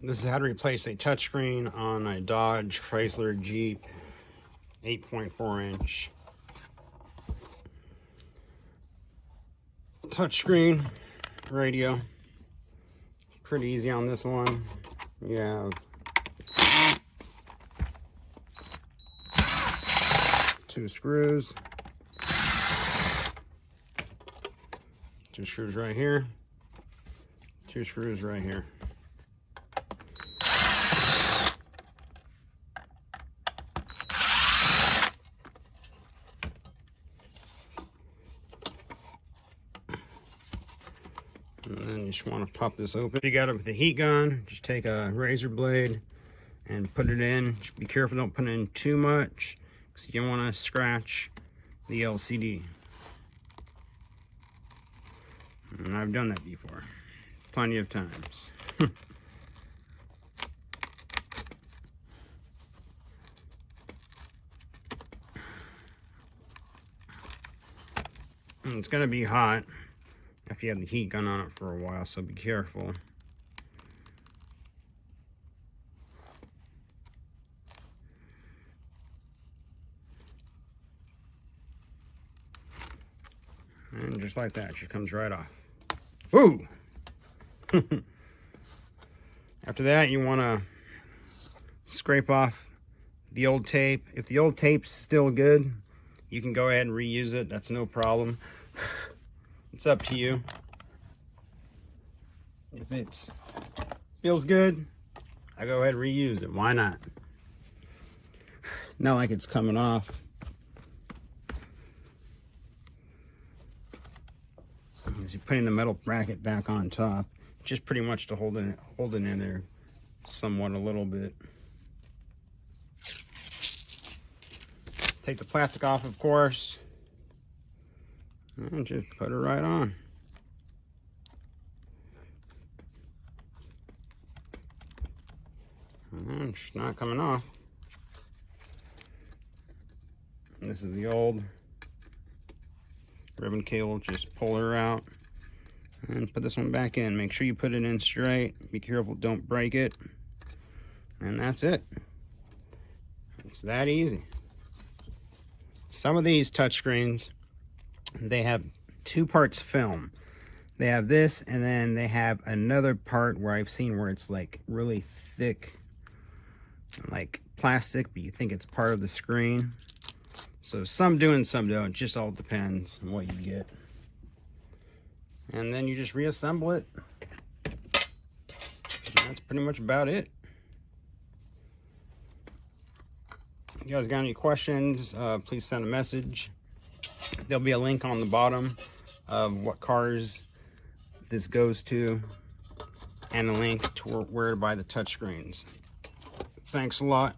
This is how to replace a touchscreen on a Dodge, Chrysler, Jeep 8.4-inch touchscreen radio. Pretty easy on this one. You have two screws right here, two screws right here. And then you just want to pop this open. You got it with the heat gun. Just take a razor blade and put it in. Just be careful, don't put in too much, because you don't want to scratch the LCD. And I've done that before, plenty of times. And it's gonna be hot if you have the heat gun on it for a while, so be careful. And just like that, she comes right off. Woo! After that, you want to scrape off the old tape. If the old tape's still good, you can go ahead and reuse it. That's no problem. It's up to you. If it feels good, I go ahead and reuse it. Why not? Not like it's coming off. As you're putting the metal bracket back on top, just pretty much to hold it in there somewhat a little bit. Take the plastic off, of course, and just put it right on. And it's not coming off. And this is the old ribbon cable. Just pull her out and put this one back in. Make sure you put it in straight. Be careful, don't break it. And that's it. It's that easy. Some of these touchscreens, they have two parts film. They have this, and then they have another part where I've seen where it's like really thick, like plastic, but you think it's part of the screen. So some do and some don't. It just all depends on what you get. And then you just reassemble it. And that's pretty much about it. If you guys got any questions, please send a message. There'll be a link on the bottom of what cars this goes to, and a link to where to buy the touchscreens. Thanks a lot.